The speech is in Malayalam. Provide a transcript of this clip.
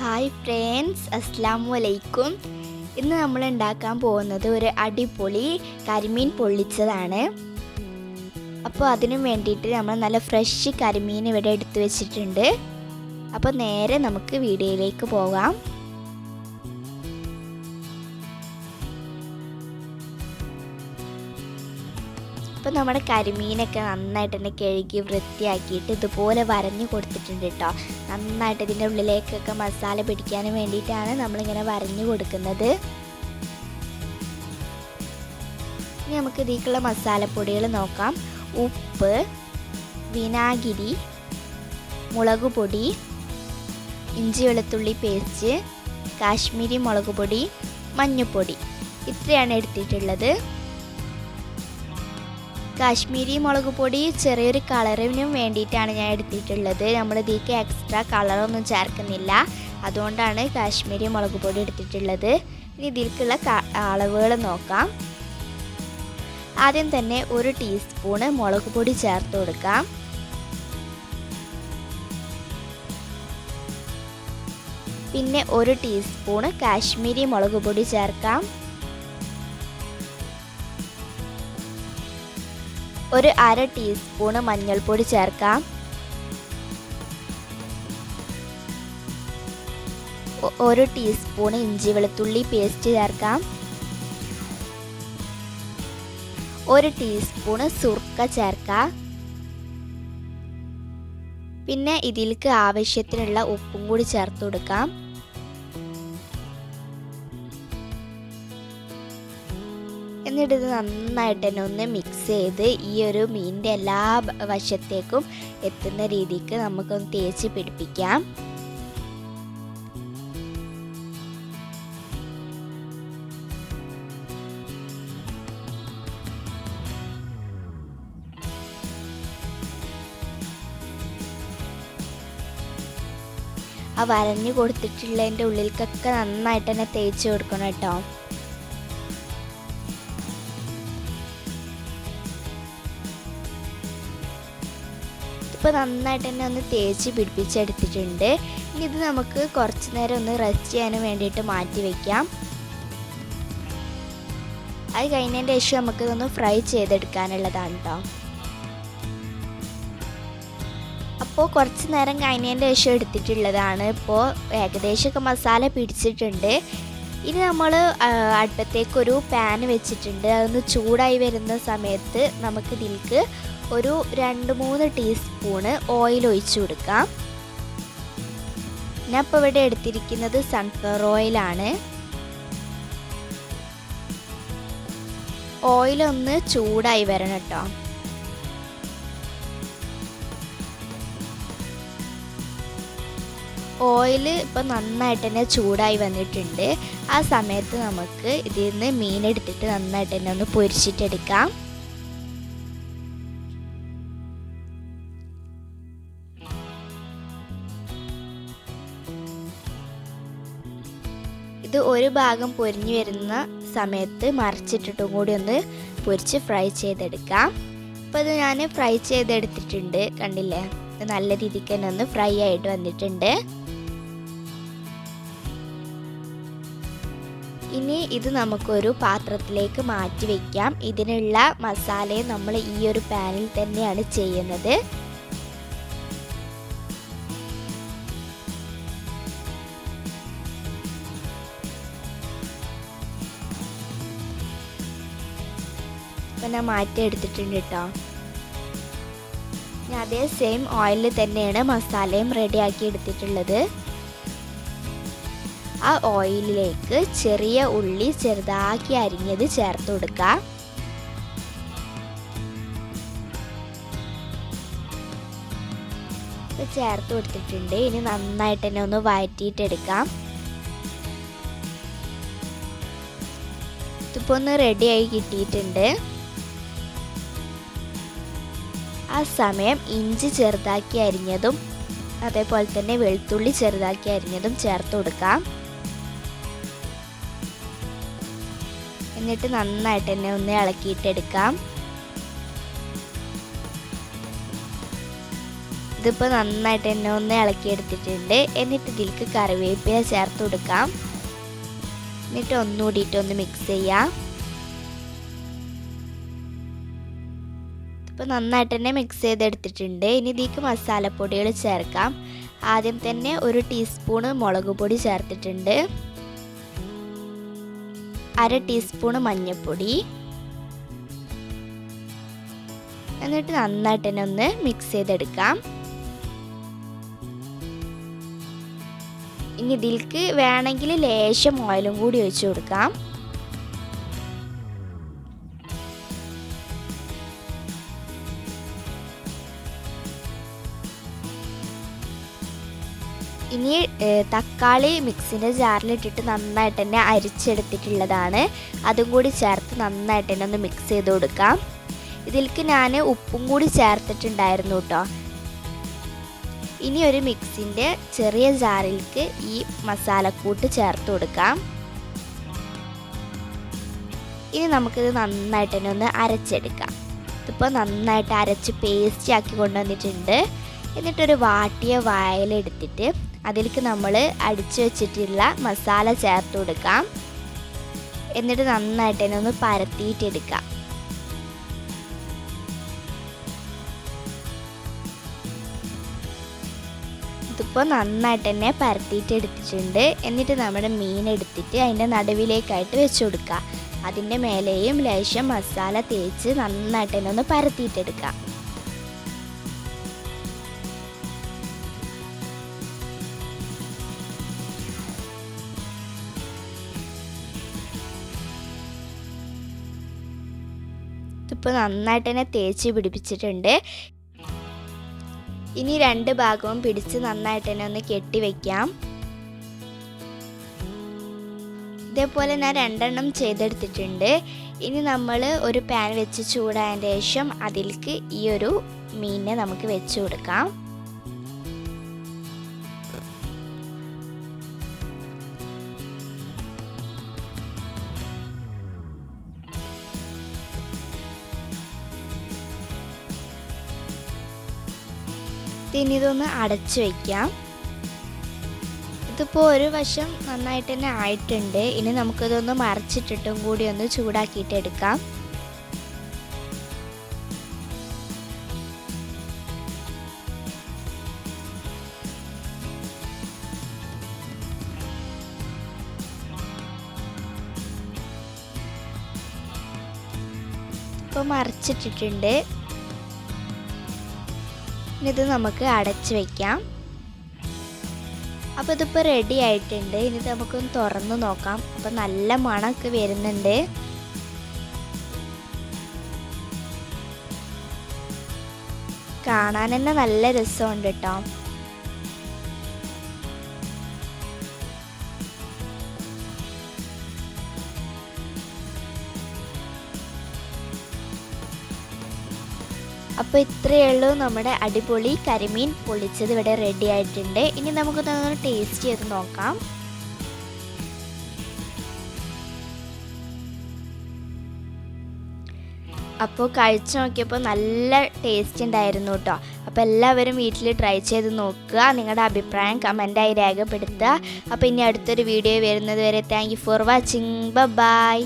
ഹായ് ഫ്രണ്ട്സ്, അസ്സലാമു അലൈക്കും. ഇന്ന് നമ്മൾ ഉണ്ടാക്കാൻ പോകുന്നത് ഒരു അടിപൊളി കരിമീൻ പൊള്ളിച്ചതാണ്. അപ്പോൾ അതിനു വേണ്ടിയിട്ട് നമ്മൾ നല്ല ഫ്രഷ് കരിമീൻ ഇവിടെ എടുത്തു വെച്ചിട്ടുണ്ട്. അപ്പോൾ നേരെ നമുക്ക് വീഡിയോയിലേക്ക് പോകാം. അപ്പോൾ നമ്മുടെ കരിമീനൊക്കെ നന്നായിട്ട് തന്നെ കഴുകി വൃത്തിയാക്കിയിട്ട് ഇതുപോലെ വരഞ്ഞു കൊടുത്തിട്ടുണ്ട് കേട്ടോ. നന്നായിട്ട് ഇതിൻ്റെ ഉള്ളിലേക്കൊക്കെ മസാല പിടിക്കാൻ വേണ്ടിയിട്ടാണ് നമ്മളിങ്ങനെ വരഞ്ഞു കൊടുക്കുന്നത്. ഇനി നമുക്ക് ഇതിലേക്കുള്ള മസാലപ്പൊടികൾ നോക്കാം. ഉപ്പ്, വിനാഗിരി, മുളക് പൊടി, ഇഞ്ചി വെളുത്തുള്ളി പേസ്റ്റ്, കാശ്മീരി മുളക് പൊടി, മഞ്ഞൾപ്പൊടി, ഇത്രയാണ് എടുത്തിട്ടുള്ളത്. കാശ്മീരി മുളക് പൊടി ചെറിയൊരു കളറിനും വേണ്ടിയിട്ടാണ് ഞാൻ എടുത്തിട്ടുള്ളത്. നമ്മൾ ഇതിലേക്ക് എക്സ്ട്രാ കളറൊന്നും ചേർക്കുന്നില്ല, അതുകൊണ്ടാണ് കാശ്മീരി മുളക് പൊടി എടുത്തിട്ടുള്ളത്. ഇനി ഇതിലേക്കുള്ള അളവുകൾ നോക്കാം. ആദ്യം തന്നെ 1 ടീസ്പൂണ് മുളക് പൊടി ചേർത്ത് കൊടുക്കാം. പിന്നെ 1 ടീസ്പൂണ് കാശ്മീരി മുളക് പൊടി ചേർക്കാം. 1/2 ടീസ്പൂണ് മഞ്ഞൾപ്പൊടി ചേർക്കാം. 1 ടീസ്പൂണ് ഇഞ്ചി വെളുത്തുള്ളി പേസ്റ്റ് ചേർക്കാം. 1 ടീസ്പൂണ് സുർക്ക ചേർക്കാം. പിന്നെ ഇതിലേക്ക് ആവശ്യത്തിനുള്ള ഉപ്പും കൂടി ചേർത്ത് കൊടുക്കാം. എന്നിട്ട് ഇത് നന്നായിട്ട് തന്നെ ഒന്ന് മിക്സ് ചെയ്ത് ഈ ഒരു മീനിൻ്റെ എല്ലാ വശത്തേക്കും എത്തുന്ന രീതിക്ക് നമുക്കൊന്ന് തേച്ച് പിടിപ്പിക്കാം. ആ വരഞ്ഞു കൊടുത്തിട്ടുള്ളതിൻ്റെ ഉള്ളിലേക്കൊക്കെ നന്നായിട്ട് തന്നെ തേച്ച് കൊടുക്കണം കേട്ടോ. ഇപ്പോൾ നന്നായിട്ട് തന്നെ ഒന്ന് തേച്ച് പിടിപ്പിച്ചെടുത്തിട്ടുണ്ട്. ഇനി ഇത് നമുക്ക് കുറച്ച് നേരം ഒന്ന് റെസ്റ്റ് ചെയ്യാൻ വേണ്ടിയിട്ട് മാറ്റി വയ്ക്കാം. അത് കഴിഞ്ഞതിൻ്റെ ശേഷം നമുക്കിതൊന്ന് ഫ്രൈ ചെയ്തെടുക്കാനുള്ളതാണ് കേട്ടോ. അപ്പോൾ കുറച്ച് നേരം കഴിഞ്ഞതിൻ്റെ ശേഷം എടുത്തിട്ടുള്ളതാണ്. ഇപ്പോൾ ഏകദേശമൊക്കെ മസാല പിടിച്ചിട്ടുണ്ട്. ഇനി നമ്മൾ അടുപ്പത്തേക്കൊരു പാൻ വെച്ചിട്ടുണ്ട്. അതൊന്ന് ചൂടായി വരുന്ന സമയത്ത് നമുക്ക് ഇതിലേക്ക് ഒരു 2-3 ടീസ്പൂണ് ഓയിൽ ഒഴിച്ചു കൊടുക്കാം. ഞാൻ ഇപ്പോൾ ഇവിടെ എടുത്തിരിക്കുന്നത് സൺഫ്ലവർ ഓയിലാണ്. ഓയിലൊന്ന് ചൂടായി വരണം കേട്ടോ. ഓയിൽ ഇപ്പം നന്നായിട്ട് തന്നെ ചൂടായി വന്നിട്ടുണ്ട്. ആ സമയത്ത് നമുക്ക് ഇതിൽ നിന്ന് മീനെടുത്തിട്ട് നന്നായിട്ട് തന്നെ ഒന്ന് പൊരിച്ചിട്ടെടുക്കാം. ഇത് ഒരു ഭാഗം പൊരിഞ്ഞു വരുന്ന സമയത്ത് മറിച്ചിട്ടിട്ടും കൂടി ഒന്ന് പൊരിച്ച് ഫ്രൈ ചെയ്തെടുക്കാം. അപ്പോൾ ഇത് ഞാൻ ഫ്രൈ ചെയ്തെടുത്തിട്ടുണ്ട്, കണ്ടില്ലേ? ഇത് നല്ല രീതിക്ക് തന്നെ ഒന്ന് ഫ്രൈ ആയിട്ട് വന്നിട്ടുണ്ട്. ഇനി ഇത് നമുക്കൊരു പാത്രത്തിലേക്ക് മാറ്റി വയ്ക്കാം. ഇതിനുള്ള മസാലയും നമ്മൾ ഈ ഒരു പാനിൽ തന്നെയാണ് ചെയ്യുന്നത്. ഞാൻ മാറ്റി എടുത്തിട്ടുണ്ട് കേട്ടോ. ഞാൻ അതേ സെയിം ഓയിലിൽ തന്നെയാണ് മസാലയും റെഡിയാക്കി എടുത്തിട്ടുള്ളത്. ആ ഓയിലിലേക്ക് ചെറിയ ഉള്ളി ചെറുതാക്കി അരിഞ്ഞത് ചേർത്ത് കൊടുക്കാം. ചേർത്ത് കൊടുത്തിട്ടുണ്ട്. ഇനി നന്നായിട്ട് തന്നെ ഒന്ന് വഴറ്റിയിട്ടെടുക്കാം. ഇതിപ്പോൾ ഒന്ന് റെഡിയായി കിട്ടിയിട്ടുണ്ട്. ആ സമയം ഇഞ്ചി ചെറുതാക്കി അരിഞ്ഞതും അതേപോലെ തന്നെ വെളുത്തുള്ളി ചെറുതാക്കി അരിഞ്ഞതും ചേർത്ത് കൊടുക്കാം. എന്നിട്ട് നന്നായിട്ട് തന്നെ ഒന്ന് ഇളക്കിയിട്ടെടുക്കാം. ഇതിപ്പോൾ നന്നായിട്ട് തന്നെ ഒന്ന് ഇളക്കിയെടുത്തിട്ടുണ്ട്. എന്നിട്ട് ഇതിലേക്ക് കറിവേപ്പില ചേർത്ത് കൊടുക്കാം. എന്നിട്ട് ഒന്നുകൂടിയിട്ട് മിക്സ് ചെയ്യാം. ഇപ്പോൾ നന്നായിട്ട് തന്നെ മിക്സ് ചെയ്തെടുത്തിട്ടുണ്ട്. ഇനി ഇതിലേക്ക് മസാലപ്പൊടികൾ ചേർക്കാം. ആദ്യം തന്നെ 1 ടീസ്പൂണ് മുളക് പൊടി ചേർത്തിട്ടുണ്ട്, 1/2 ടീസ്പൂണ് മഞ്ഞൾപ്പൊടി. എന്നിട്ട് നന്നായിട്ട് തന്നെ ഒന്ന് മിക്സ് ചെയ്തെടുക്കാം. ഇനി ഇതിലേക്ക് വേണമെങ്കിൽ ലേശം ഓയിലും കൂടി ഒഴിച്ചു കൊടുക്കാം. ഇനി തക്കാളി മിക്സിൻ്റെ ജാറിലിട്ടിട്ട് നന്നായിട്ട് തന്നെ അരിച്ചെടുത്തിട്ടുള്ളതാണ്. അതും കൂടി ചേർത്ത് നന്നായിട്ട് തന്നെ ഒന്ന് മിക്സ് ചെയ്ത് കൊടുക്കാം. ഇതിലേക്ക് ഞാൻ ഉപ്പും കൂടി ചേർത്തിട്ടുണ്ടായിരുന്നു കേട്ടോ. ഇനി ഒരു മിക്സിൻ്റെ ചെറിയ ജാറിലേക്ക് ഈ മസാലക്കൂട്ട് ചേർത്ത് കൊടുക്കാം. ഇനി നമുക്കിത് നന്നായിട്ട് തന്നെ ഒന്ന് അരച്ചെടുക്കാം. ഇതിപ്പോൾ നന്നായിട്ട് അരച്ച് പേസ്റ്റ് ആക്കി കൊണ്ടുവന്നിട്ടുണ്ട്. എന്നിട്ടൊരു വാട്ടിയ വായലെടുത്തിട്ട് അതിലേക്ക് നമ്മൾ അടിച്ചു വെച്ചിട്ടുള്ള മസാല ചേർത്ത് കൊടുക്കാം. എന്നിട്ട് നന്നായിട്ട് തന്നെ ഒന്ന് പരത്തിയിട്ടെടുക്കാം. ഇതിപ്പോൾ നന്നായിട്ട് തന്നെ പരത്തിയിട്ട് എടുത്തിട്ടുണ്ട്. എന്നിട്ട് നമ്മുടെ മീൻ എടുത്തിട്ട് അതിൻ്റെ നടുവിലേക്കായിട്ട് വെച്ച് കൊടുക്കുക. അതിൻ്റെ മേലെയും ലേശം മസാല തേച്ച് നന്നായിട്ട് തന്നെ ഒന്ന് പരത്തിയിട്ടെടുക്കാം. ഇതിപ്പോൾ നന്നായിട്ട് തന്നെ തേച്ച് പിടിപ്പിച്ചിട്ടുണ്ട്. ഇനി 2 ഭാഗവും പിടിച്ച് നന്നായിട്ട് തന്നെ ഒന്ന് കെട്ടി വയ്ക്കാം. ഇതേപോലെ ഞാൻ 2 എണ്ണം ചെയ്തെടുത്തിട്ടുണ്ട്. ഇനി നമ്മൾ ഒരു പാൻ വെച്ച് ചൂടായതിന് ശേഷം അതിലേക്ക് ഈ ഒരു മീനിനെ നമുക്ക് വെച്ച് കൊടുക്കാം. ഇനി ഇതൊന്ന് അടച്ചു വയ്ക്കാം. ഇതിപ്പോൾ ഒരു വശം നന്നായിട്ട് തന്നെ ആയിട്ടുണ്ട്. ഇനി നമുക്കിതൊന്ന് മറിച്ചിട്ടിട്ടും കൂടി ഒന്ന് ചൂടാക്കിയിട്ട് എടുക്കാം. ഇപ്പോൾ മറിച്ചിട്ടിട്ടുണ്ട്. ഇത് നമുക്ക് അടച്ചു വയ്ക്കാം. അപ്പോൾ ഇതിപ്പോൾ റെഡി ആയിട്ടുണ്ട്. ഇനി നമുക്കൊന്ന് തുറന്ന് നോക്കാം. അപ്പോൾ നല്ല മണമൊക്കെ വരുന്നുണ്ട്. കാണാൻ തന്നെ നല്ല രസമുണ്ട് കേട്ടോ. അപ്പോൾ ഇത്രയേ ഉള്ളൂ, നമ്മുടെ അടിപൊളി കരിമീൻ പൊള്ളിച്ചത് ഇവിടെ റെഡി ആയിട്ടുണ്ട്. ഇനി നമുക്കൊന്ന് ടേസ്റ്റ് ചെയ്ത് നോക്കാം. അപ്പോൾ കഴിച്ചു നോക്കിയപ്പോൾ നല്ല ടേസ്റ്റ് ഉണ്ടായിരുന്നു കേട്ടോ. അപ്പോൾ എല്ലാവരും വീട്ടിൽ ട്രൈ ചെയ്ത് നോക്കുക. നിങ്ങളുടെ അഭിപ്രായം കമൻറ്റായി രേഖപ്പെടുത്തുക. അപ്പോൾ ഇനി അടുത്തൊരു വീഡിയോ വരുന്നത് വരെ thank you for watching. By.